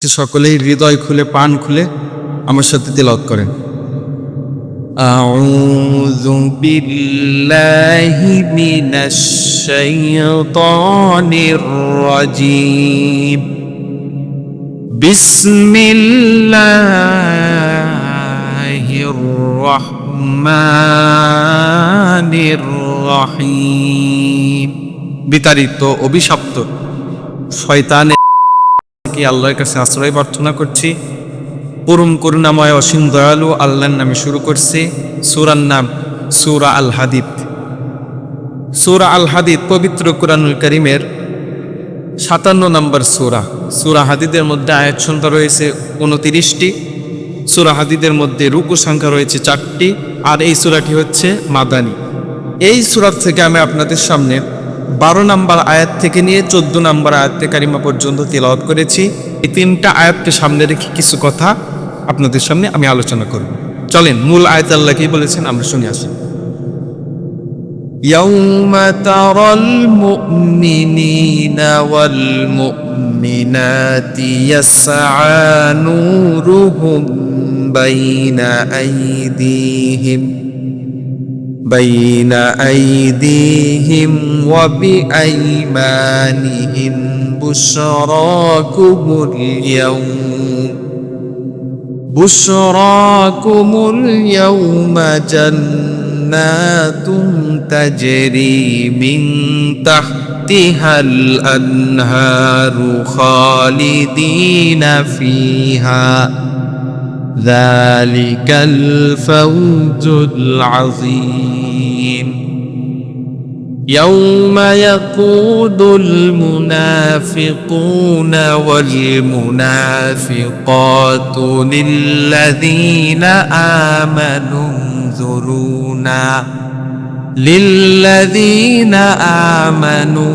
সকলেই হৃদয় খুলে প্রাণ খুলে আমার সাথে তিলাওয়াত করেন। আউযু বিল্লাহি মিনাশ শাইতানির রাজীম। বিসমিল্লাহির রহমানির রহিম। বিতাড়িত অভিশপ্ত শয়তানের আল্লাহর কাছে আশ্রয় প্রার্থনা করছি। পরম করুণাময় অসীম দয়ালু আল্লাহর নামে শুরু করছি। সূরার নাম সূরা আল হাদিদ। সূরা আল হাদিদ পবিত্র কুরআনুল কারীমের 57 নম্বর সূরা। সূরা হাদিদের মধ্যে আয়াত সংখ্যা রয়েছে 29টি। সূরা হাদিদের মধ্যে রুকু সংখ্যা রয়েছে 4টি। আর এই সূরাটি হচ্ছে মাদানী। এই সূরা থেকে আমি আপনাদের সামনে 12 নম্বর আয়াত থেকে নিয়ে 14 নম্বর আয়াতে কারিমা পর্যন্ত তিলাওয়াত করেছি। এই 3টা আয়াতকে সামনে রেখে কিছু কথা আপনাদের সামনে আমি আলোচনা করব। চলেন মূল আয়াত আল্লাহ কি বলেছেন আমরা শুনে আসি। ইয়াউমা তারাল মুমিনিনা ওয়াল মুমিনাতি ইয়াসআ নূরুহুম বাইনা আইদিহিম ওয়া বিআইমানিহিম বুশরাকুমুল ইয়াউমা জান্নাতুন তাজরি মিন তাহতিহাল আনহারু খালিদিনা ফিহা যালিকাল ফাওজুল আযীম। يوم يقول المنافقون والمنافقات للذين آمنوا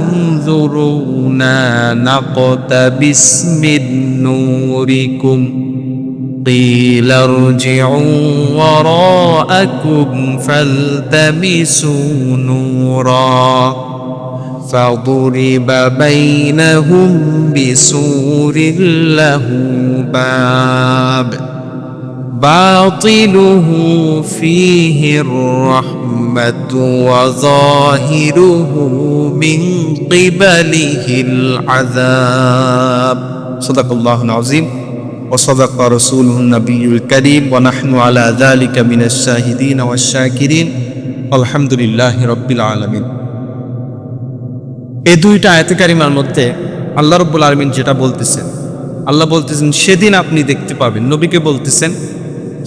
انظرونا نقتبس من نوركم قيل ارجعوا وراءكم فالتمسوا نورا فضرب بينهم بسور له باب باطنه فيه الرحمة وظاهره من قبله العذاب صدق الله العظيم وصدق رسوله النبي الكريم ونحن على ذلك من الشاهدين والشاكرين والحمد لله رب العالمين। এই দুইটা আয়াতে কারিমার মধ্যে আল্লাহ রাব্বুল আলামিন যেটা বলতেছেন, আল্লাহ বলতেছেন সেদিন আপনি দেখতে পাবেন, নবীকে বলতেছেন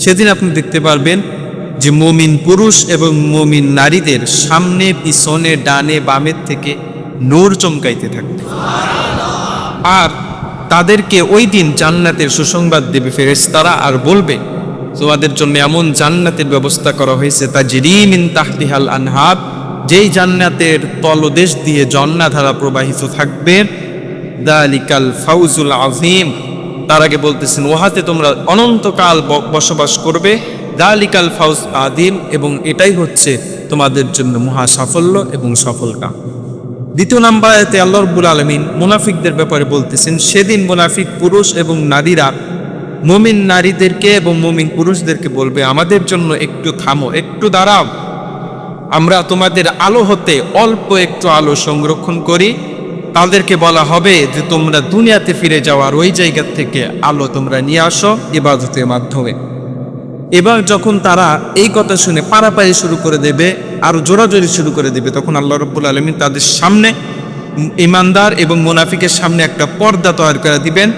সেদিন আপনি দেখতে পারবেন যে মুমিন পুরুষ এবং মুমিন নারীদের সামনে পিছনে ডানে বামের থেকে নূর চমকাইতে থাকবে। আর তাদেরকে ওই দিন জান্নাতের সুসংবাদ দেবে ফেরেশতারা, আর বলবে তোমাদের জন্য এমন জান্নাতের ব্যবস্থা করা হয়েছে তাজরি মিন তাহতিহাল আনহার, যেই জান্নাতের তলদেশ দিয়ে ঝর্ণাধারা প্রবাহিত থাকবে। যালিকাল ফাওজুল আযীম, তার আগে বলতেছেন ওহাতে তোমরা অনন্তকাল বসবাস করবে। যালিকাল ফাওজ আযীম, এবং এটাই হচ্ছে তোমাদের জন্য মহা সাফল্য এবং সফলতা। দ্বিতীয় নম্বর আয়াতে আল্লাহ রাব্বুল আলামিন মুনাফিকদের ব্যাপারে বলতেছেন সেদিন মুনাফিক পুরুষ এবং নারীরা মুমিন নারীদেরকে এবং মুমিন পুরুষদেরকে বলবে আমাদের জন্য একটু থামো, একটু দাঁড়াও, আমরা তোমাদের আলো হতে অল্প একটু আলো সংরক্ষণ করি। তাদেরকে বলা হবে যে তোমরা দুনিয়াতে ফিরে যাও আর ওই জায়গা থেকে আলো তোমরা নিয়ে আসো ইবাদতের মাধ্যমে। এবার যখন তারা এই কথা শুনে পারাপারি শুরু করে দেবে, আরো জোরাজোরি শুরু করে দেবে, তখন আল্লাহ রাব্বুল আলামিন তাদের সামনে ইমানদার এবং মুনাফিকের সামনে একটা পর্দা তৈরি করে দিবেন,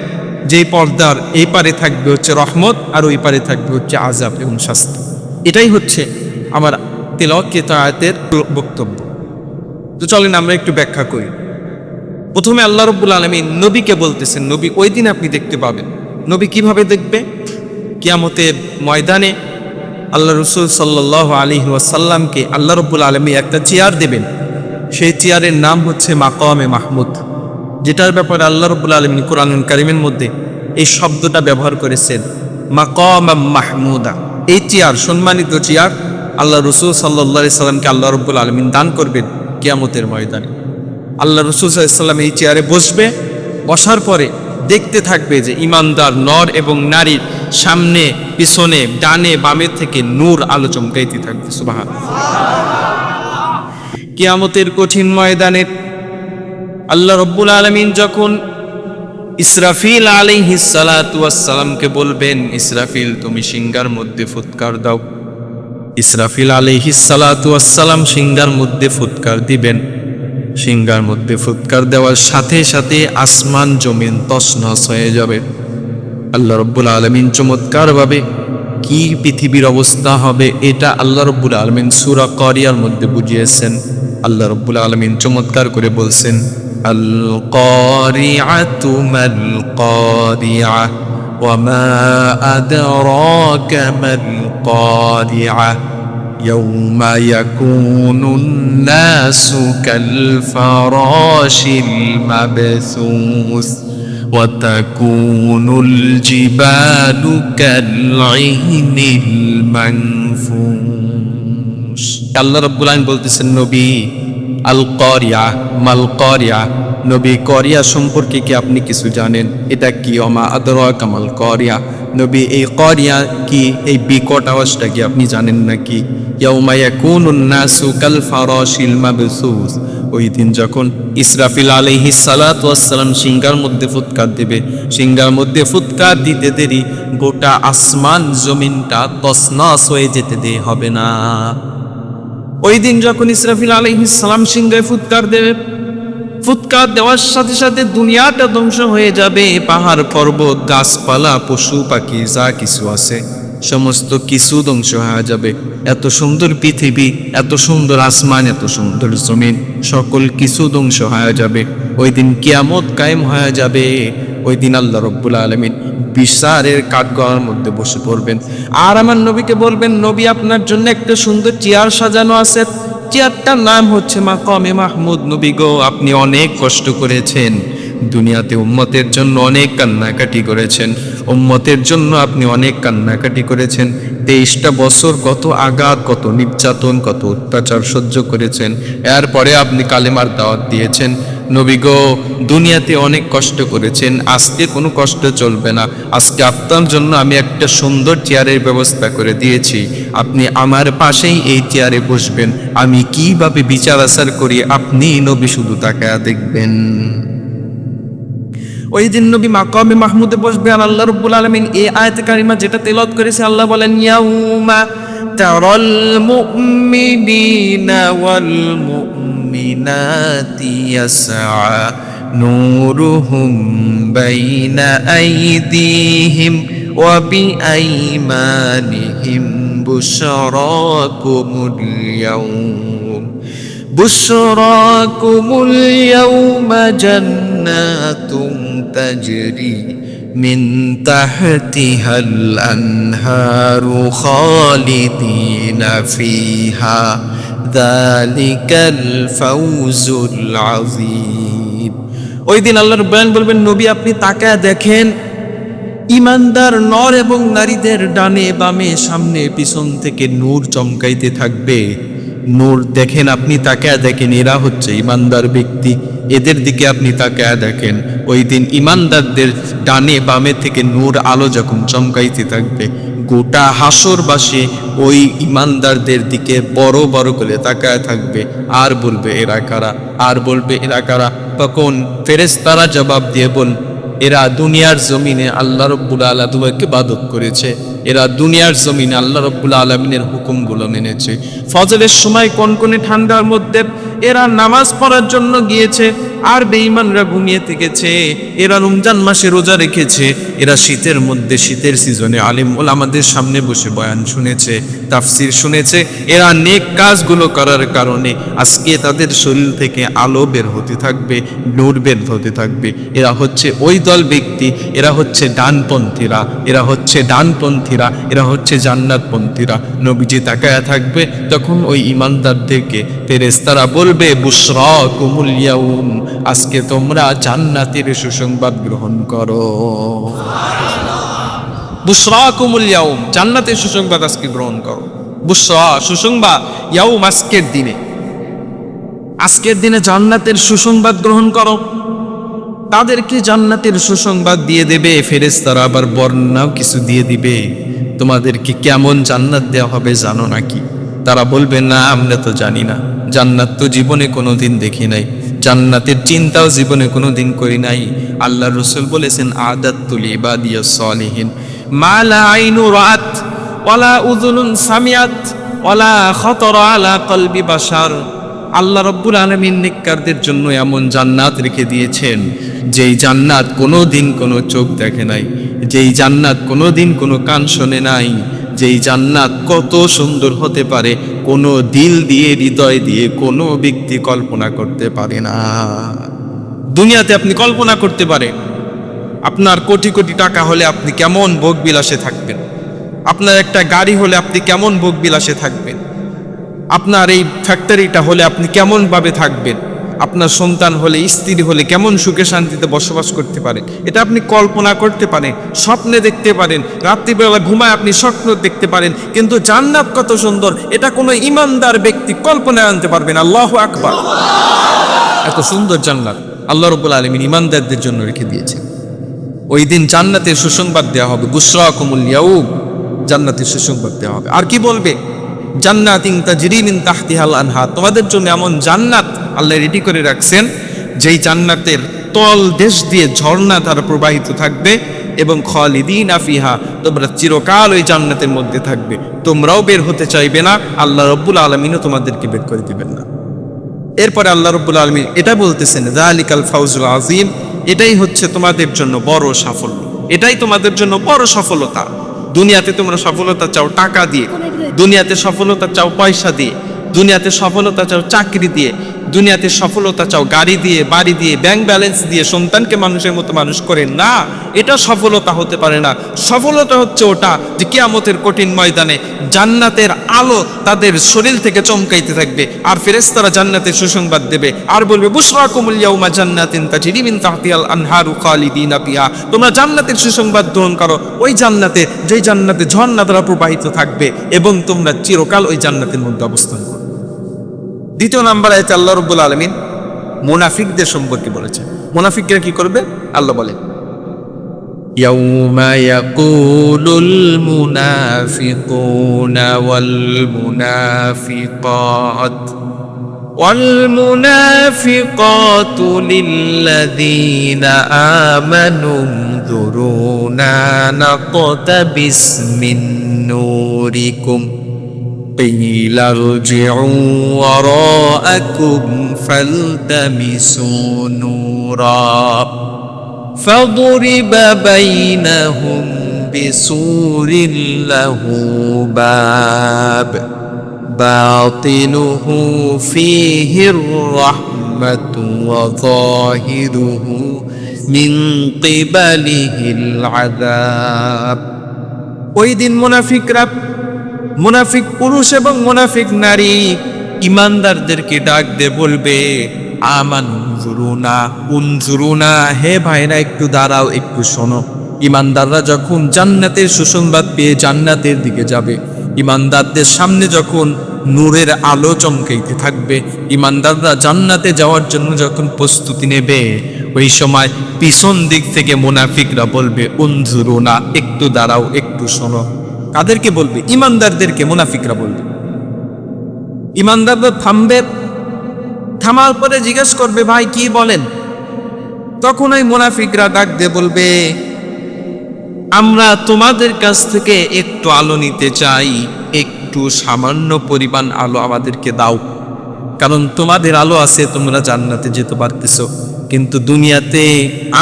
যেই পর্দার এই পারে থাকবে হচ্ছে রহমত আর ওই পারে থাকবে হচ্ছে আযাব এবং শাস্তি। এটাই হচ্ছে আমার তিলাওয়াতকৃত আয়াতের বক্তব্য। তো চলেন আমরা একটু ব্যাখ্যা করি। প্রথমে আল্লাহ রাব্বুল আলামিন নবীকে বলতেছেন নবী ওই দিন আপনি দেখতে পাবেন। নবী কিভাবে দেখবে? কিয়ামতের ময়দানে আল্লাহ রাসূল সাল্লাল্লাহু আলাইহি ওয়াসাল্লামকে আল্লাহ রাব্বুল আলামিন একটা চেয়ার দেবেন। সেই চেয়ারের নাম হচ্ছে মাকামে মাহমুদ, যেটার ব্যাপারে আল্লাহ রাব্বুল আলামিন কুরআনুল কারীমের মধ্যে এই শব্দটা ব্যবহার করেছেন, মাকামাম মাহমুদা। এই চেয়ার, সম্মানিত চেয়ার, আল্লাহ রাসূল সাল্লাল্লাহু আলাইহি সাল্লামকে আল্লাহ রাব্বুল আলামিন দান করবেন কিয়ামতের ময়দানে। আল্লাহ রাসূল সাল্লাল্লাহু আলাইহি সাল্লাম এই চেয়ারে বসবে, বসার পরে দেখতে থাকবে যে ইমানদার নর এবং নারীর সামনে পিছনে ডানে বামে থেকে নূর আলো চমকাইতে থাকবে। সুবহানাল্লাহ। কিয়ামতের কঠিন ময়দানে আল্লাহ রাব্বুল আলামিন যখন ইসরাফিল আলাইহিস সালাতু ওয়াস সালামকে বলবেন, ইসরাফিল তুমি সিংহার মধ্যে ফুৎকার দাও। ইসরাফিল আলাইহিস সালাতু ওয়াস সালাম সিংহার মধ্যে ফুৎকার দিবেন। সিংহার মধ্যে ফুৎকার দেওয়ার সাথে সাথে আসমান জমিন তছনছ হয়ে যাবে। আল্লাহ রাব্বুল আলামিন চমৎকার ভাবে কি পৃথিবীর অবস্থা হবে এটা আল্লাহ রাব্বুল আলামিন সূরা কারিয়ার মধ্যে বুঝিয়েছেন। আল্লাহ রাব্বুল আলামিন চমৎকার করে বলছেন, আল কারিআতু মাল কারিআ ওয়া মা আদরাকা মাল কারিআ ইয়াউমা ইয়াকুনুন নাসু কাল ফারাশিল মাবসুস ওয়া তাকুনুল জিবালু কাল ইহনিল মানফুস। আল্লাহ রাব্বুল আলামিন বলতেছেন, নবী আল কারিয়া মাল কারিয়া, নবী কারিয়া সম্পর্কে কি আপনি কিছু জানেন? এটা কি? ওমা আদরাকা মাল কারিয়া, নবী এই কারিয়া কি, এই বিকট আওয়াজটা কি আপনি জানেন নাকি? ইয়াউমা ইয়াকুনুন নাসু কাল ফারাশিল মাবসুস, ওই দিন যখন ইসরাফিল আলাইহিস সালাতু ওয়াস সালাম সিংহার মধ্যে ফুৎকার দেবে, সিংহার মধ্যে ফুৎকার দিতে দেরি গোটা আসমান জমিনটা তছনছ হয়ে যেতে দেরি হবে না। ওই দিন যখন ইসরাফিল আলাইহিস সালাম সিংহায় ফুৎকার দেবে, ফুৎকার দেওয়ার সাথে সাথে দুনিয়াটা ধ্বংস হয়ে যাবে। পাহাড় পর্বত গাছপালা পশু পাখি যা কিছু আছে সমস্ত কিছু ধ্বংস হয়ে যাবে। এত সুন্দর পৃথিবী, এত সুন্দর আসমান, এত সুন্দর জমিন, সকল কিছু ধ্বংস হয়ে যাবে। ওই দিন কিয়ামত কায়েম হয়ে যাবে। ওই দিন আল্লাহ রাব্বুল আলামিন বিচারের কাঠগড়ার মধ্যে বসে পড়বেন আর আমার নবীকে বলবেন, নবী আপনার জন্য একটা সুন্দর চেয়ার সাজানো আছে, চেয়ারটার নাম হচ্ছে মাকামে মাহমুদ। নবী গো, আপনি অনেক কষ্ট করেছেন দুনিয়াতে, উম্মতের জন্য অনেক কান্নাকাটি করেছেন, উম্মতের জন্য আপনি অনেক কান্নাকাটি করেছেন। 23টা বছর কত আঘাত, কত নির্যাতন, কত অত্যাচার সহ্য করেছেন। এরপরে আপনি কালেমার দাওয়াত দিয়েছেন। নবী গো, দুনিয়াতে অনেক কষ্ট করেছেন, আজকে কোনো কষ্ট চলবে না। আজকে আপনার জন্য আমি একটা সুন্দর চেয়ারের ব্যবস্থা করে দিয়েছি, আপনি আমার পাশেই এই চেয়ারে বসবেন। আমি কিভাবে বিচার আচার করি আপনি নবী শুধু তাকায়া দেখবেন। ওই দিন নবী মাকামে মাহমুদে বসবে আর আল্লাহ রাব্বুল আলামিন এই আয়াতে কারিমা যেটা তেলাওয়াত করেছে, আল্লাহ বলেন, ইয়াউমা তারাল মুমিনিনা ওয়াল মুমিনাতি ইয়াসআ নূরুহুম বাইনা আইদিহিম ওয়া বিআইমানিহিম বুশরাকুমুল ইয়াউম বুশরাকুমুল ইয়াউমা জান্নাতুম তাজরি মিন তাহতিহাল আনহারু খালিদিনা ফিহা যালিকাল ফাউজুল আযীম। ওই দিন আল্লাহ রাব্বুল আলামিন বলবেন, নবী আপনি তাকায় দেখেন, ইমানদার নর এবং নারীদের ডানে বামে সামনে পিছন থেকে নূর চমকাইতে থাকবে। নূর দেখেন, আপনি তাকায় দেখেন, এরা হচ্ছে ইমানদার ব্যক্তি, এদের দিকে আপনি তাকায় দেখেন। ওই দিন ইমানদারদের ডানে বামে থেকে নূর আলো যখন চমকাইতে থাকবে, গোটা হাসরবাসী ওই ইমানদারদের দিকে বড় বড় করে তাকায় থাকবে আর বলবে এরা কারা, আর বলবে এরা কারা। তখন ফেরেশতারা জবাব দিয়ে বল, এরা দুনিয়ার জমিনে আল্লাহ রাব্বুল আলামিনকে ইবাদত করেছে, এরা দুনিয়ার জমিনে আল্লাহ রাব্বুল আলামিনের হুকুমগুলো মেনেছে। ফজরের সময় কনকনে ঠান্ডার মধ্যে এরা নামাজ পড়ার জন্য গিয়েছে আর বেঈমানরা ঘুমিয়ে থেকেছে। এরা রমজান মাসে রোজা রেখেছে, এরা শীতের মধ্যে শীতের সিজনে আলেম ওলামাদের সামনে বসে বয়ান শুনেছে, তাফসির শুনেছে। এরা নেক কাজগুলো করার কারণে আজকে তাদের শরীর থেকে আলো বের হতে থাকবে, নূর বের হতে থাকবে। এরা হচ্ছে ওই দল ব্যক্তি, এরা হচ্ছে ডানপন্থীরা, এরা হচ্ছে ডানপন্থীরা, এরা হচ্ছে জান্নাতপন্থীরা। নবীজি তাকায়া থাকবে, তখন ওই ইমানদারদেরকে ফেরেশতারা বলবে, বুশরাকুমুল ইয়াউম, আজকে তোমরা জান্নাতের সুসংবাদ গ্রহণ করো। বুশরাকুমুল ইয়াউম, জান্নাতের সুসংবাদ আজকে গ্রহণ করো। বুশরা সুসংবাদ, ইয়াউম আজকের দিনে, আজকের দিনে জান্নাতের সুসংবাদ গ্রহণ করো। তাদেরকে জান্নাতের সুসংবাদ দিয়ে দেবে, ফেরেশতারা আবার বর্ণনাও কিছু দিয়ে দিবে, তোমাদেরকে কেমন জান্নাত দেওয়া হবে জানো নাকি? তারা বলবে না, আমরা তো জানি না, জান্নাত তো জীবনে কোনোদিন দেখি নাই, জান্নাতের চিন্তাও জীবনে কোনোদিন করি নাই। আল্লাহ রাসূল বলেছেন, আদাতুল ইবাদিয়াস সালিহিন মা লা আইনু রাআত ওয়ালা উযুনুন সামিআত ওয়ালা খাতারা আলা কলবি বাশার। আল্লাহ রাব্বুল আলামিন নেককারদের জন্য এমন জান্নাত রেখে দিয়েছেন, যেই জান্নাত কোনোদিন কোনো চোখ দেখে নাই, যেই জান্নাত কোনোদিন কোনো কান শোনে নাই, যেই জান্নাত কত সুন্দর হতে পারে কোনো দিল দিয়ে, হৃদয় দিয়ে কোনো ব্যক্তি কল্পনা করতে পারে না। দুনিয়াতে আপনি কল্পনা করতে পারেন আপনার কোটি কোটি টাকা হলে আপনি কেমন ভোগবিলাসে থাকবেন, আপনার একটা গাড়ি হলে আপনি কেমন ভোগবিলাসে থাকবেন, আপনার এই ফ্যাক্টরিটা হলে আপনি কেমন ভাবে থাকবেন, আপনার সন্তান হলে, স্ত্রী হলে কেমন সুখে শান্তিতে বসবাস করতে পারেন, এটা আপনি কল্পনা করতে পারেন, স্বপ্নে দেখতে পারেন, রাত্রিবেলা ঘুমায় আপনি স্বপ্ন দেখতে পারেন, কিন্তু জান্নাত কত সুন্দর এটা কোনো ইমানদার ব্যক্তি কল্পনায় আনতে পারবেন। আল্লাহু আকবার। এত সুন্দর জান্নাত আল্লাহ রাব্বুল আলামিন ইমানদারদের জন্য রেখে দিয়েছেন। ওই দিন জান্নাতের সুসংবাদ দেওয়া হবে, বুশরাকুমুল ইয়াউম, জান্নাতের সুসংবাদ দেওয়া হবে। আর কি বলবে? জান্নাতিন তাজরি মিন তাহতিহাল আনহার, তোমাদের জন্য এমন জান্নাত আল্লাহ রেডি করে রাখছেন, যেই জান্নাতের তল দেশ দিয়ে ঝর্ণা ধারা প্রবাহিত থাকবে, এবং খালিদিনা ফিহা, তোমরা চিরকাল ওই জান্নাতের মধ্যে থাকবে, তোমরাও বের হতে চাইবে না, আল্লাহ রাব্বুল আলামিনও তোমাদেরকে বের করে দিবেন না। এরপরে আল্লাহ রাব্বুল আলামিন এটা বলতেছেন, যালিকাল ফাউজুল আযীম, এটাই হচ্ছে তোমাদের জন্য বড় সাফল্য, এটাই তোমাদের জন্য বড় সফলতা। দুনিয়াতে তোমরা সফলতা চাও টাকা দিয়ে, দুনিয়াতে সফলতা চাও পয়সা দিয়ে, দুনিয়াতে সফলতা চাও চাকরি দিয়ে, দুনিয়াতে সফলতা চাও গাড়ি দিয়ে, বাড়ি দিয়ে, ব্যাংক ব্যালেন্স দিয়ে, সন্তানকে মানুষের মতো মানুষ করে না, এটা সফলতা হতে পারে না। সফলতা হচ্ছে ওটা যে কিয়ামতের কঠিন ময়দানে জান্নাতের আলো তাদের শরীর থেকে চমকাইতে থাকবে, আর ফেরেশতারা জান্নাতের সুসংবাদ দেবে আর বলবে, বুশরাকুমুল ইয়াউমা জান্নাতিন তাজরি মিন তাহতিহাল আনহারু খালিদিনা ফিহা, তোমরা জান্নাতের সুসংবাদ গ্রহণ করো, ওই জান্নাতে, যেই জান্নাতে ঝর্ণা দ্বারা প্রবাহিত থাকবে, এবং তোমরা চিরকাল ওই জান্নাতের মধ্যে অবস্থান করো। দ্বিতীয় নাম্বার আয়াতে আল্লাহ রাব্বুল আলামিন মুনাফিকদের সম্পর্কে বলেছেন। মুনাফিকরা কি করবে? আল্লাহ বলেন, ইয়াউমা ইয়াকুলুল মুনাফিকুনা ওয়াল মুনাফিকাত ওয়াল মুনাফিকাতু লিল্লাযীনা আমানু যুরুনা নাকতাবিস মিন নূরিকুম قيل ارجعوا وراءكم فالتمسوا نورا فضرب بينهم بسور له باب باطنه فيه الرحمة وظاهره من قبله العذاب। ওই দিন মুনাফিক পুরুষ এবং মুনাফিক নারী ইমানদারদেরকে ডাক দিয়ে বলবে, উনজুরুনা, হে ভাইরা একটু দাঁড়াও, একটু শোনো। ইমানদাররা যখন জান্নাতের সুসংবাদ পেয়ে জান্নাতের দিকে যাবে, ইমানদারদের সামনে যখন নূরের আলো চমকাইতে থাকবে, ইমানদাররা জান্নাতে যাওয়ার জন্য যখন প্রস্তুতি নেবে, ওই সময় পিছন দিক থেকে মুনাফিকরা বলবে, উনজুরুনা, একটু দাঁড়াও, একটু শোনো। কাদেরকে বলবে? ইমানদারদেরকে মুনাফিকরা বলবে। ইমানদাররা থামবে, থামার পরে জিজ্ঞেস করবে, ভাই কি বলেন? তখন ওই মুনাফিকরা ডাক দিয়ে বলবে, আমরা তোমাদের কাছ থেকে একটু আলো নিতে চাই, একটু সামান্য পরিমাণ আলো আমাদেরকে দাও, কারণ তোমাদের আলো আছে, তোমরা জান্নাতে যেতে পারতেছো, কিন্তু দুনিয়াতে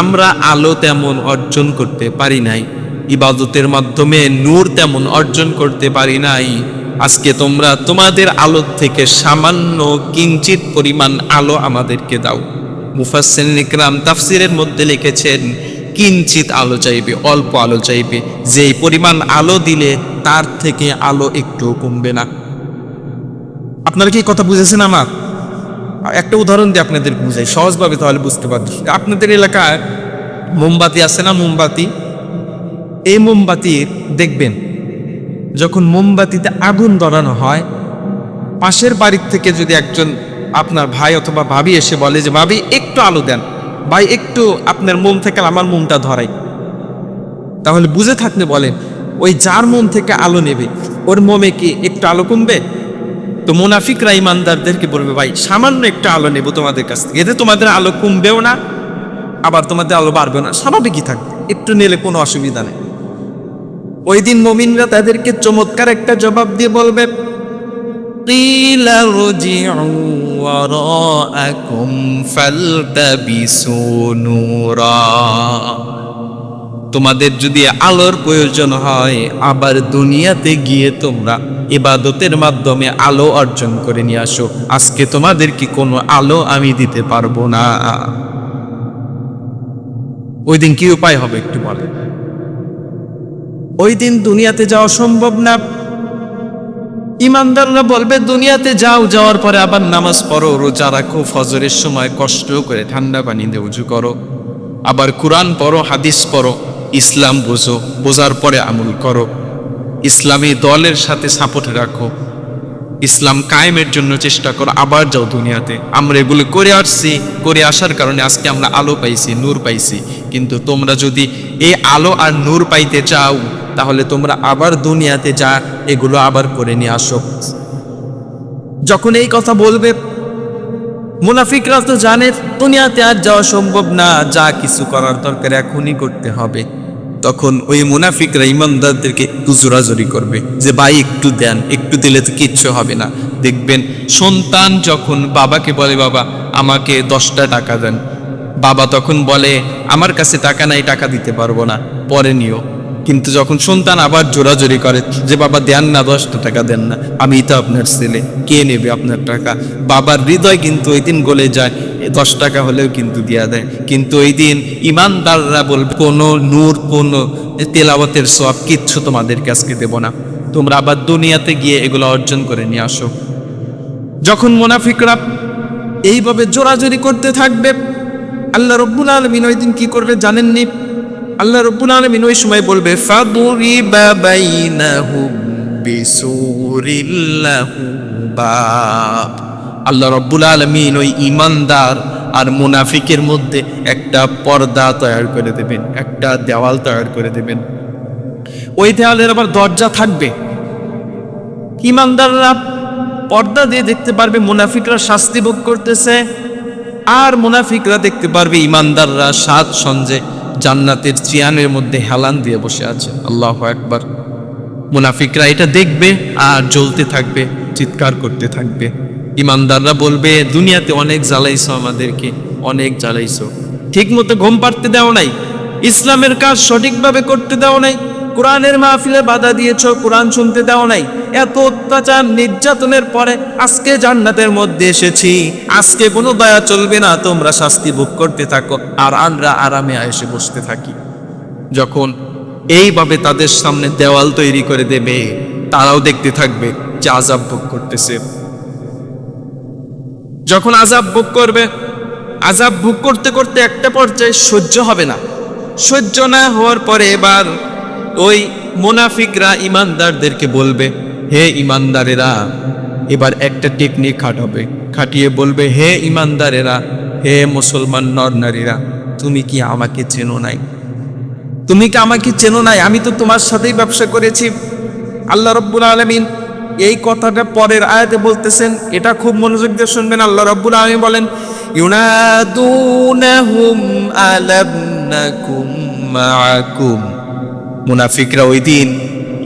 আমরা আলো তেমন অর্জন করতে পারি নাই, ইবাদতের মাধ্যমে নূর তেমন অর্জন করতে পারি নাই, আজকে তোমরা তোমাদের আলো থেকে সামান্য কিঞ্চিত পরিমাণ আলো আমাদেরকে দাও। মুফাসসিরিন ইকরাম তাফসিরের মধ্যে লিখেছেন, কিঞ্চিত আলো চাইবে, অল্প আলো চাইবে, যেই পরিমাণ আলো দিলে তার থেকে আলো একটু কমবে না। আপনারা কি কথা বুঝেছেন? আমার একটা উদাহরণ দিয়ে আপনাদের বুঝাই সহজভাবে, তাহলে বুঝতে পারবেন। আপনাদের এলাকায় মোমবাতি আছে না? মোমবাতি, এই মোমবাতির দেখবেন যখন মোমবাতিতে আগুন ধরানো হয়, পাশের বাড়ির থেকে যদি একজন আপনার ভাই অথবা ভাবি এসে বলে যে ভাবি একটু আলো দেন, ভাই একটু আপনার মোম থেকে আমার মোমটা ধরাই, তাহলে বুঝে থাকলে বলেন ওই যার মোম থেকে আলো নেবে ওর মোমে কি একটু আলো কমবে? তো মুনাফিকরা ইমানদারদেরকে বলবে ভাই সামান্য একটু আলো নেব তোমাদের কাছ থেকে, এতে তোমাদের আলো কমবেও না আবার তোমাদের আলো বাড়বেও না, স্বাভাবিকই থাকবে, একটু নিলে কোনো অসুবিধা নেই। ওই দিন মুমিনরা তাদেরকে চমৎকার একটা জবাব দিয়ে বলবে قيل ارجعوا وراءكم فالتبسوا نورا। তোমাদের যদি আলোর প্রয়োজন হয় আবার দুনিয়াতে গিয়ে তোমরা ইবাদতের মাধ্যমে আলো অর্জন করে নিয়ে আসো, আজকে তোমাদের কি কোনো আলো আমি দিতে পারবো না। ওই দিন কি উপায় হবে একটু বলেন? ওই দিন দুনিয়াতে যাওয়া সম্ভব না। ইমানদাররা বলবে দুনিয়াতে যাও, যাওয়ার পরে আবার নামাজ পড়ো, রোজা রাখো, ফজরের সময় কষ্ট করে ঠান্ডা পানি দিয়ে উজু করো, আবার কোরআন পড়ো, হাদিস পড়ো, ইসলাম বোঝো, বোঝার পরে আমল করো, ইসলামী দলের সাথে সাপোর্ট রাখো, ইসলাম কায়েমের জন্য চেষ্টা করো, আবার যাও দুনিয়াতে। আমরা এগুলো করে আসছি, করে আসার কারণে আজকে আমরা আলো পাইছি, নূর পাইছি। কিন্তু তোমরা যদি এই আলো আর নূর পাইতে চাও তাহলে তোমরা আবার দুনিয়াতে যা এগুলো আবার করে নিয়ে আসো। যখন এই কথা বলবে মুনাফিকরা তো জানে দুনিয়াতে আর যাওয়া সম্ভব না, যা কিছু করার দরকার এখনই করতে হবে। তখন ওই মুনাফিকরা ইমানদারদেরকে একটু জোরাজোরি করবে যে ভাই একটু দেন, একটু দিলে তো কিচ্ছু হবে না। দেখবেন সন্তান যখন বাবাকে বলে বাবা আমাকে 10টা টাকা দেন, বাবা তখন বলে আমার কাছে টাকা নাই, টাকা দিতে পারবো না, পরে নিও। কিন্তু যখন সন্তান আবার জোরাজোরি করে যে বাবা দেন না, 10টা টাকা দেন না, আমি তো আপনার ছেলে, কে নেবে আপনার টাকা, বাবার হৃদয় কিন্তু ওই দিন গলে যায়, 10 টাকা হলেও কিন্তু দিয়া দেয়। কিন্তু ওই দিন ইমানদাররা বলবে কোনো নূর, কোনো তেলাওয়াতের সওয়াব কিচ্ছু তোমাদেরকে আজকে দেব না, তোমরা আবার দুনিয়াতে গিয়ে এগুলো অর্জন করে নিয়ে আসো। যখন মুনাফিকরা এইভাবে জোরাজোরি করতে থাকবে আল্লাহ রাব্বুল আলামিন ওই দিন কি করবে জানেননি? আল্লাহ রাব্বুল আলামিন ওই সময় বলবে ফাদুরিবা বাইনাহুম বিসুরিল লাহু বাব। আল্লাহ রাব্বুল আলামিন ওই ঈমানদার আর মুনাফিকের মধ্যে একটা পর্দা তৈরি করে দেবেন, একটা দেওয়াল তৈরি করে দেবেন। ওই দেওয়ালের আবার দরজা থাকবে। ঈমানদাররা পর্দা দিয়ে দেখতে পারবে মুনাফিকরা শাস্তি ভোগ করতেছে, আর মুনাফিকরা দেখতে পারবে ঈমানদাররা সাত সঞ্জে জান্নাতের চিয়ানের মধ্যে হেলান দিয়ে বসে আছে। আল্লাহু আকবার। মুনাফিকরা এটা দেখবে আর জ্বলতে থাকবে, চিৎকার করতে থাকবে। ঈমানদাররা বলবে দুনিয়াতে অনেক জ্বালাইছো আমাদেরকে, অনেক জ্বালাইছো, ঠিক মতো ঘুম পাড়তে দাও নাই, ইসলামের কাজ সঠিকভাবে করতে দাও নাই, কোরআনের মাহফিলে বাধা দিয়েছো, কোরআন শুনতে দাও নাই, এত অত্যাচার নির্যাতনের পরে আজকে জান্নাতের মধ্যে এসেছি, আজকে কোনো দয়া চলবে না, তোমরা শাস্তি ভোগ করতে থাকো আর আমরা আরামে এসে বসতে থাকি। যখন এইভাবে তাদের সামনে দেওয়াল তৈরি করে দেবে, তারাও দেখতে থাকবে যে আযাব ভোগ করতেছে। যখন আযাব ভোগ করবে, আযাব ভোগ করতে করতে একটা পর্যায়ে সহ্য হবে না, সহ্য না হওয়ার পরে এবার ওই মুনাফিকরা ঈমানদারদেরকে বলবে হে ঈমানদারেরা, এবার একটা টেকনিক খাটাবে, খাটিয়ে বলবে হে ঈমানদারেরা, হে মুসলমান নর নারীরা, তুমি কি আমাকে চেনো নাই? তুমি কি আমাকে চেনো নাই? আমি তো তোমার সাথেই ব্যবসা করেছি। আল্লাহ রাব্বুল আলামিন এই কথাটা পরের আয়াতে বলতেছেন, এটা খুব মনোযোগ দিয়ে শুনবেন। আল্লাহ রাব্বুল আলামিন বলেন ইউনাদুনাহুম আলাম নাকুম মাআকুম। মুনাফিকরা ওই দিন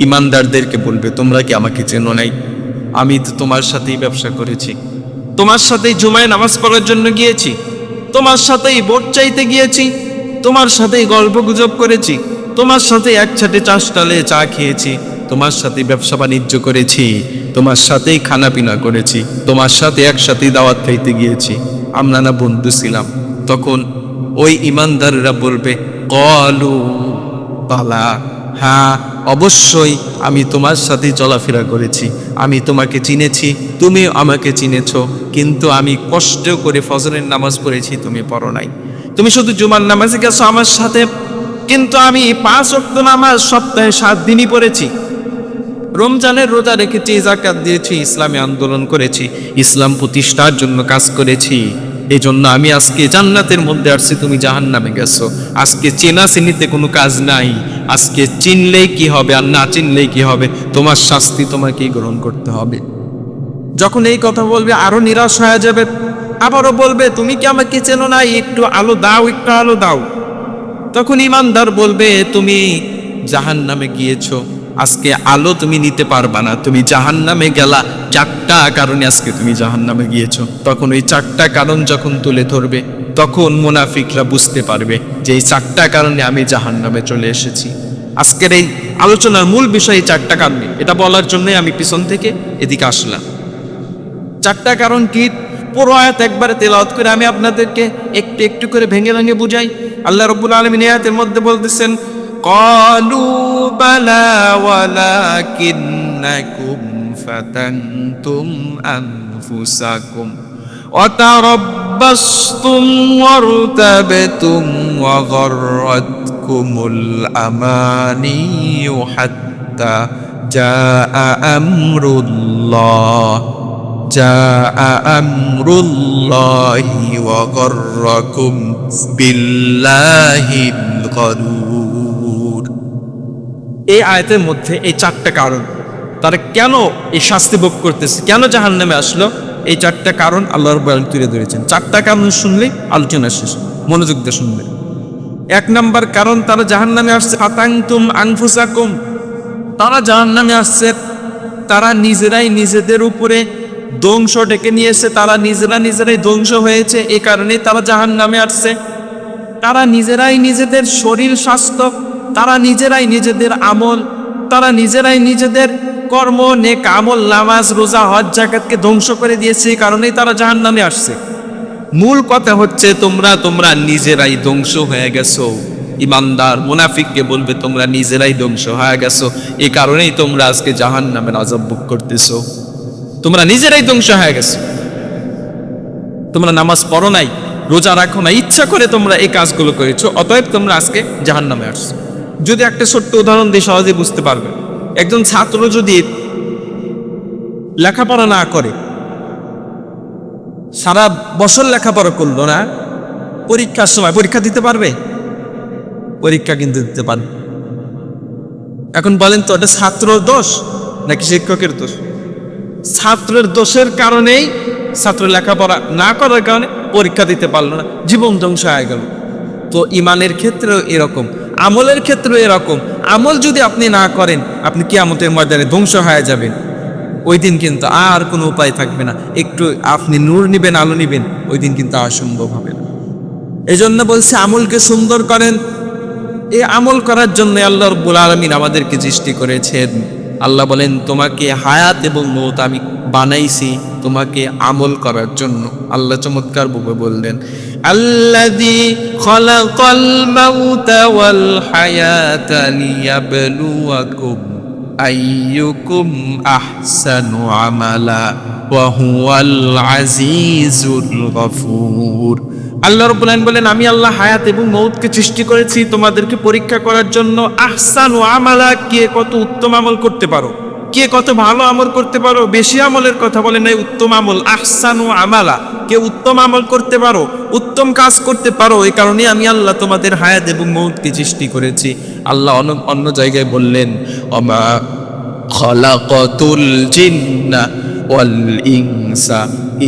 ঈমানদারদেরকে বলবে তোমরা কি আমাকে চেনো নাই? আমি তো তোমার সাথেই ব্যবসা করেছি, তোমার সাথেই জুমায় নামাজ পড়ার জন্য গিয়েছি, তোমার সাথেই ভোট চাইতে গিয়েছি, তোমার সাথেই গল্প গুজব করেছি, তোমার সাথে একসাথে চাষটালে চা খেয়েছি, তোমার সাথে ব্যবসা বাণিজ্য করেছি, তোমার সাথেই খানা পিনা করেছি, তোমার সাথে একসাথেই দাওয়াত খাইতে গিয়েছি, আমরা না বন্ধু ছিলাম? তখন ওই ঈমানদাররা বলবে ক্বালু বালা, হ্যাঁ অবশ্যই আমি তোমার সাথে চলাফেরা করেছি, আমি তোমাকে চিনেছি, তুমি আমাকে চিনেছ, কিন্তু আমি কষ্ট করে ফজরের নামাজ পড়েছি, তুমি পড়ো নাই। তুমি শুধু জুমার নামাজে গেছো আমার সাথে, কিন্তু আমি 5 ওয়াক্ত নামাজ সপ্তাহে 7 দিনই পড়েছি, রমজানের রোজা রেখেছি, যাকাত দিয়েছি, ইসলামী আন্দোলন করেছি, ইসলাম প্রতিষ্ঠার জন্য কাজ করেছি, এই জন্য আমি আজকে জান্নাতের মধ্যে আসছি, তুমি জাহান্নামে গেছো। আজকে চেনা চিনিতে কোনো কাজ নাই। আজকে চিনলেই কি হবে আর না চিনলেই কি হবে, তোমার শাস্তি তোমাকেই গ্রহণ করতে হবে। যখন এই কথা বলবে আরো নিরাশ হয়ে যাবে, আবারও বলবে তুমি কি আমাকে চেনো না, একটু আলো দাও, একটু আলো দাও। তখন ইমানদার বলবে তুমি জাহান্নামে গিয়েছো, আজকে আলো তুমি নিতে পারবা না, তুমি জাহান্নামে গেলা 4টা কারণে আজকে তুমি জাহান্নামে গিয়েছো। তখন ওই 4টা কারণ যখন তুলে ধরবে, তখন মুনাফিকরা বুঝতে পারবে যে এই 4টা কারণে আমি জাহান্নামে চলে এসেছি। আজকের এই আলোচনার মূল বিষয় এই 4টা কারণে, এটা বলার জন্যই আমি পিছন থেকে এদিকে আসলাম। 4টা কারণ কি, পুরো আয়াত একবারে তেলাওয়াত করে আমি আপনাদেরকে একটু একটু করে ভেঙে ভেঙে বুঝাই। আল্লাহ রাব্বুল আলামিন আয়াতের মধ্যে বলতেছেন, ক্বালু বালা ওয়ালাকিন্নাকুম ফাতানতুম আনফুসাকুম ওয়া তারাব্বাসতুম ওয়ারতাবতুম ওয়া গাররাতকুমুল আমানিয়ু হাত্তা জাআ আমরুল্লাহ وغركم بالله الغرور। এই আয়াতের মধ্যে এই 4টা কারণ, তারা কেন এই শাস্তি ভোগ করতেছে, কেন জাহান্নামে আসলো, এই 4টা কারণ আল্লাহ রাব্বুল আলামিন তুলে ধরেছেন। 4টা কারণ শুনলে আলোচনা শেষ, মনোযোগ দিয়ে শুনবে। 1 নম্বর কারণ, তারা জাহান্নামে আসছে ফাতানতুম আনফুসাকুম, তারা জাহান্নামে আসছে, তারা নিজেরাই নিজেদের উপরে ধ্বংস ডেকে নিয়েছে, তারা নিজেরাই ধ্বংস হয়েছে, এই কারণে তারা জাহান্নামে আসছে। তারা নিজেরাই নিজেদের শরীর স্বাস্থ্য, তারা নিজেরাই নিজেদের আমল, তারা নিজেরাই নিজেদের কর্ম, নেক আমল, নামাজ রোজা হজ যাকাতকে ধ্বংস করে দিয়েছে, এই কারণেই তারা জাহান্নামে আসছে। মূল কথা হচ্ছে তোমরা নিজেরাই ধ্বংস হয়ে গেছো। ইমানদার মুনাফিককে বলবে তোমরা নিজেরাই ধ্বংস হয়ে গেছো, এই কারণেই তোমরা আজকে জাহান্নামের আযাব ভোগ করতেছো। তোমরা নিজেরাই ধ্বংস হয়ে গেছো। তোমরা নামাজ পড়ো নাই, রোজা রাখো না, ইচ্ছা করে তোমরা এই কাজগুলো করেছো, অতএব তোমরা আজকে জাহান্নামে আসছো। যদি একটা ছোট্ট উদাহরণ দিয়ে সহজে বুঝতে পারবে, একজন ছাত্র যদি লেখাপড়া না করে, সারা বছর লেখাপড়া করলো না, পরীক্ষার সময় পরীক্ষা দিতে পারবে? পরীক্ষা কিন্তু দিতে পারবে। এখন বলেন তো, এটা ছাত্রর দোষ নাকি শিক্ষকের দোষ? ছাত্রের দোষের কারণেই ছাত্র লেখাপড়া না করার কারণে পরীক্ষা দিতে পারলো না, জীবন ধ্বংস হয়ে গেল। তো ইমানের ক্ষেত্রেও এরকম, আমলের ক্ষেত্রেও এরকম। আমল যদি আপনি না করেন, আপনি কিয়ামতের ময়দানে ধ্বংস হয়ে যাবেন। ওই দিন কিন্তু আর কোনো উপায় থাকবে না, একটু আপনি নূর নিবেন, আলো নিবেন, ওই দিন কিন্তু আর সম্ভব হবে না। এই জন্য বলছে আমলকে সুন্দর করেন। এই আমল করার জন্য আল্লাহ রাব্বুল আলামিন আমাদেরকে সৃষ্টি করেছেন। আল্লাহ বলেন তোমাকে হায়াত এবং মওত আমি বানাইছি তোমাকে আমল করার জন্য। আল্লাহ চমৎকার ভাবে বললেন, আল্লাযী খালাকাল মাউতা ওয়াল হায়াতা লিয়াবলুয়াকুম আইয়ুকুম আহসানু আমালা ওয়া হুয়াল আজিজুল গফুর। আল্লাহ রাব্বুল আলামিন বলেন আমি আল্লাহ হায়াত এবং মওতকে সৃষ্টি করেছি তোমাদেরকে পরীক্ষা করার জন্য। আহসানু আমালা, কে কত উত্তম আমল করতে পারো, কে কত ভালো আমল করতে পারো। বেশি আমলের কথা বলে নাই, উত্তম আমল। আহসানু আমালা, কে উত্তম আমল করতে পারো, উত্তম কাজ করতে পারো, এই কারণে আমি আল্লাহ তোমাদের হায়াত এবং মওতকে সৃষ্টি করেছি। আল্লাহ অন্য জায়গায় বললেন ওমা খালাকাতুল জিন্না ওয়াল ইনসা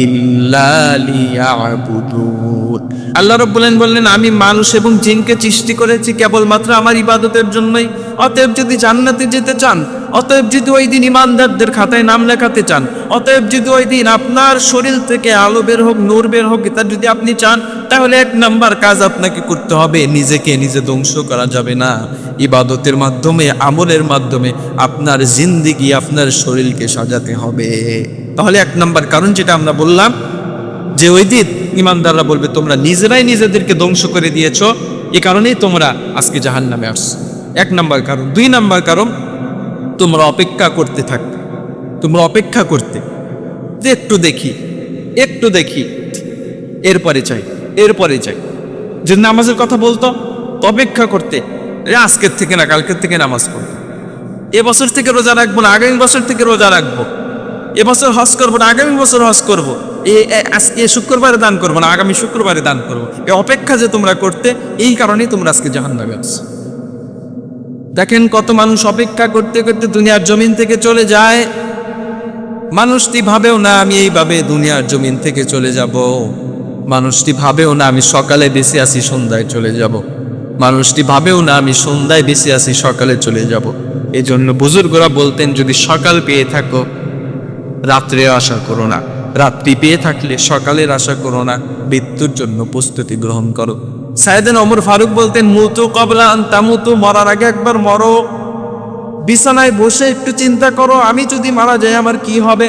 ইল্লা লিয়াবুদুন। আল্লাহ রাব্বুল আলামিন বললেন আমি মানুষ এবং জিনকে সৃষ্টি করেছি কেবলমাত্র আমার ইবাদতের জন্যই। অতএব যদি জান্নাতে যেতে চান, অতএব যদি ওই দিন ইমানদারদের খাতায় নাম লেখাতে চান, অতএব যদি ওই দিন আপনার শরীর থেকে আলো বের হোক, নূর বের হোক, এটা যদি আপনি চান, তাহলে 1 নাম্বার কাজ আপনাকে করতে হবে, নিজে ধ্বংস করা যাবে না। ইবাদতের মাধ্যমে, আমলের মাধ্যমে আপনার জিন্দেগি, আপনার শরীরকে সাজাতে হবে। তাহলে 1 নাম্বার কারণ যেটা আমরা বললাম, যে ওই দিন ইমানদাররা বলবে তোমরা নিজেরাই নিজেদেরকে ধ্বংস করে দিয়েছো, এই কারণেই তোমরা আজকে জাহান্নামে আসছো। 1 নাম্বার কারণ। 2 নাম্বার কারণ, তোমরা অপেক্ষা করতে থাকতে, তোমরা অপেক্ষা করতে যে একটু দেখি এরপরে চাই। যে নামাজের কথা বলতো, অপেক্ষা করতে, আজকের থেকে না কালকের থেকে নামাজ পড়বো, এবছর থেকে রোজা রাখবো না আগামী বছর থেকে রোজা রাখবো। এবছর হজ করবো না, আগামী বছর হজ করবো, আজকে শুক্রবারে দান করবো না, আগামী শুক্রবারে দান করবো, এই অপেক্ষা যে তোমরা করতে, এই কারণেই তোমরা আজকে জাহান্নামে আছো। দেখেন কত মানুষ অপেক্ষা করতে করতে দুনিয়ার জমিন থেকে চলে যায়। মানুষটি ভাবেও না আমি এইভাবে দুনিয়ার জমিন থেকে চলে যাব। মানুষটি ভাবেও না আমি সকালে বেঁচে আছি সন্ধ্যায় চলে যাব। মানুষটি ভাবেও না আমি সন্ধ্যায় বেঁচে আছি সকালে চলে যাব। এই জন্য বুজুর্গরা বলতেন, যদি সকাল পেয়ে থাকো রাত্রে আশা করো না, রাত্রি পেয়ে থাকলে সকালের আশা করো না, মৃত্যুর জন্য প্রস্তুতি গ্রহণ করো। সাইয়েদনা ওমর ফারুক বলতেন, মুতু ক্বাবলা আন তামুতু, মরার আগে একবার মরো। বিছানায় বসে একটু চিন্তা করো, আমি যদি মারা যাই আমার কি হবে,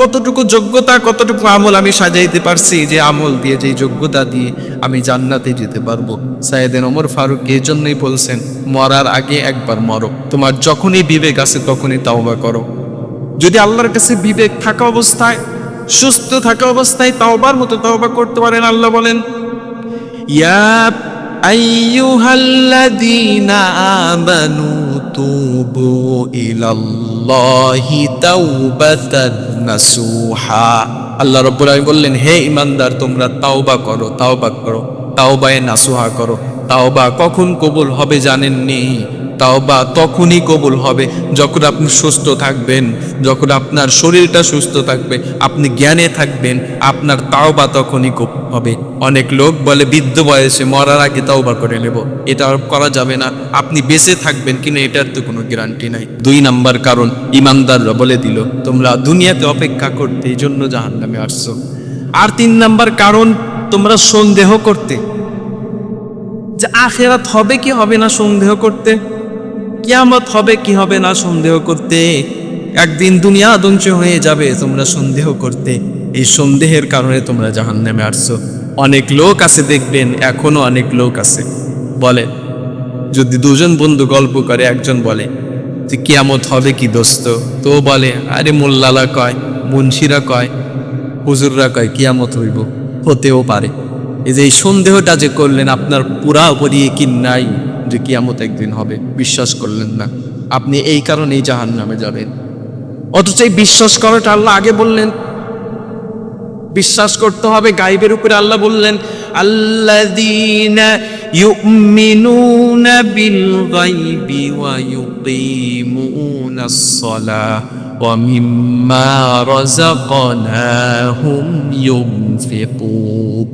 কতটুকু যোগ্যতা, কতটুকু আমল আমি সাজাইতে পারছি, যে আমল দিয়ে, যে যোগ্যতা দিয়ে আমি জান্নাতে যেতে পারবো। সাইয়েদনা ওমর ফারুক এই জন্যই বলছেন, মরার আগে একবার মরো। তোমার যখনই বিবেক আছে তখনই তাওবা করো। যদি আল্লাহর কাছে বিবেক থাকা অবস্থায়, সুস্থ থাকা অবস্থায় তাওবার মতো তাওবা করতে পারেন, আল্লাহ বলেন, ইয়া আইয়ুহাল্লাযীনা আমানু তুবু ইলাল্লাহি তাওবাতান নাসুহা। আল্লাহ রাব্বুল আলামিন বললেন, হে ঈমানদার, তোমরা তাওবা করো, তাওবা করো, তাওবায়ে নাসুহা করো। তাওবা কখন কবুল হবে জানেননি? তাওবা তখনই কবুল হবে যখন আপনি সুস্থ থাকবেন, যখন আপনার শরীরটা সুস্থ থাকবে, আপনি জ্ঞানে থাকবেন, আপনার তাওবা তখনই কবুল হবে। অনেক লোক বলে বৃদ্ধ বয়সে মরার আগে তাওবা করে নেব, এটা আর করা যাবে না। আপনি বেঁচে থাকবেন কিনা এটার তো কোনো গ্যারান্টি নাই। 2 নাম্বার কারণ ঈমানদাররা বলে দিল, তোমরা দুনিয়াতে অপেক্ষা করতে, এই জন্য জাহান্নামে আসছো। আর 3 নাম্বার কারণ, তোমরা সন্দেহ করতে, যে আখিরাত হবে কি হবে না সন্দেহ করতে, কিয়ামত হবে কি হবে না সন্দেহ করতে, একদিন দুনিয়া ধ্বংস হয়ে যাবে তোমরা সন্দেহ করতে। এই সন্দেহের কারণে তোমরা জাহান্নামে আসছো। অনেক লোক আছে দেখবেন, এখনো অনেক লোক আছে বলে, যদি 2 জন বন্ধু গল্প করে, একজন বলে যে কিয়ামত হবে কি দোস্ত, তো বলে আরে মোল্লারা কয়, মুন্সিরা কয়, হুজুররা কয় কিয়ামত হইব, হতেও পারে। এই যে এই সন্দেহটা যে করলেন, আপনার পুরাপুরি কি নাই যে কিয়ামত একদিন হবে, বিশ্বাস করলেন না, আপনি এই কারণেই জাহান্নামে যাবেন। অথচ এই বিশ্বাস করাটা আল্লাহ আগে বললেন, বিশ্বাস করতে হবে গায়বের উপরে। আল্লাহ বললেন, আল্লাযীনা ইউমিনুনা বিল গায়বি ওয়া ইউকিমুনাস সালাহ ওয়া মিম্মা রাযাকনাহুম ইউনফিকুন।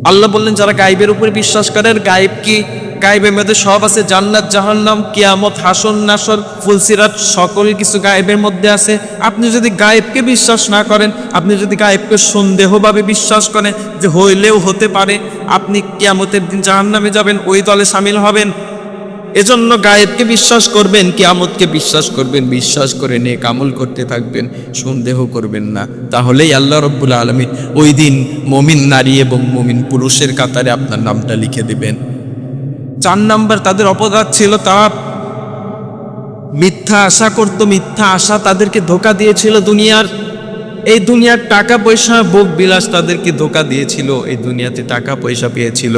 আল্লাহ বললেন, যারা গায়বের উপরে বিশ্বাস করে, গায়ব কি? গায়বের মধ্যে সব আছে, জান্নাত জাহান্নাম, কিয়ামত, হাসর নাসর, ফুলসিরাত, সকল কিছু গায়বের মধ্যে আছে। আপনি যদি গায়বকে বিশ্বাস না করেন, আপনি যদি গায়বকে সন্দেহভাবে বিশ্বাস করেন যে হইলেও হতে পারে, আপনি কিয়ামতের দিন জাহান্নামে যাবেন, ওই দলে শামিল হবেন। এজন্য গায়েবকে বিশ্বাস করবেন, কিয়ামতকে বিশ্বাস করবেন, বিশ্বাস করে নেক আমল করতে থাকবেন, সন্দেহ করবেন না। তাহলেই আল্লাহ রাব্বুল আলামিন ওই দিন মুমিন নারী এবং মুমিন পুরুষের কাতারে আপনার নামটা লিখে দিবেন। 4 নাম্বার তাদের অপরাধ ছিল, তারা মিথ্যা আশা করত। মিথ্যা আশা তাদেরকে ধোঁকা দিয়েছিল। এই দুনিয়ার টাকা পয়সা, ভোগ বিলাস তাদেরকে ধোঁকা দিয়েছিল। এই দুনিয়াতে টাকা পয়সা পেয়েছিল,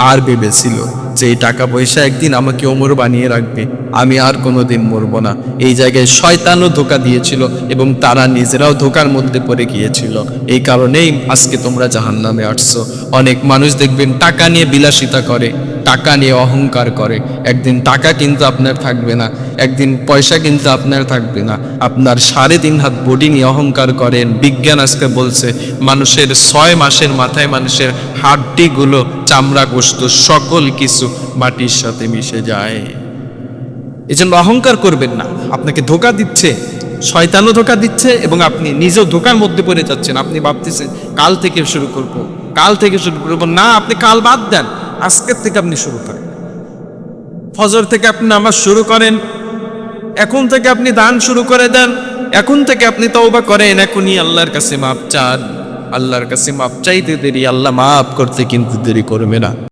আর ভেবেছিল যে এই টাকা পয়সা একদিন আমাকে অমর বানিয়ে রাখবে, আমি আর কোনোদিন মরব না। এই জায়গায় শয়তানও ধোঁকা দিয়েছিল এবং তারা নিজেরাও ধোঁকার মধ্যে পড়ে গিয়েছিল। এই কারণেই আজকে তোমরা জাহান্নামে আসছো। অনেক মানুষ দেখবেন টাকা নিয়ে বিলাসিতা করে, টাকা নিয়ে অহংকার করে। একদিন টাকা কিন্তু আপনার থাকবে না, একদিন পয়সা কিন্তু আপনার থাকবে না। আপনার 3.5 হাত বডি নিয়ে অহংকার করেন। বিজ্ঞান আজকে বলছে মানুষের 6 মাসের মাথায় মানুষের হাড্ডিগুলো, চামড়া, গোশত সকল কিছু মাটির সাথে মিশে যায়। এই জন্য অহংকার করবেন না। আপনাকে ধোঁকা দিচ্ছে, শয়তানও ধোঁকা দিচ্ছে এবং আপনি নিজেও ধোঁকার মধ্যে পড়ে যাচ্ছেন। আপনি ভাবতেছেন কাল থেকে শুরু করব, কাল থেকে শুরু করব। না, আপনি কাল বাদ দেন, আজকের থেকে আপনি শুরু করেন। ফজর থেকে আপনি নামাজ শুরু করেন, এখন থেকে আপনি দান শুরু করে দেন, এখন থেকে আপনি তওবা করেন, এখনই আল্লাহর কাছে মাপ চান। আল্লাহর কাছে মাপ চাইতে দেরি, আল্লাহ মাফ করতে কিন্তু দেরি করবে না।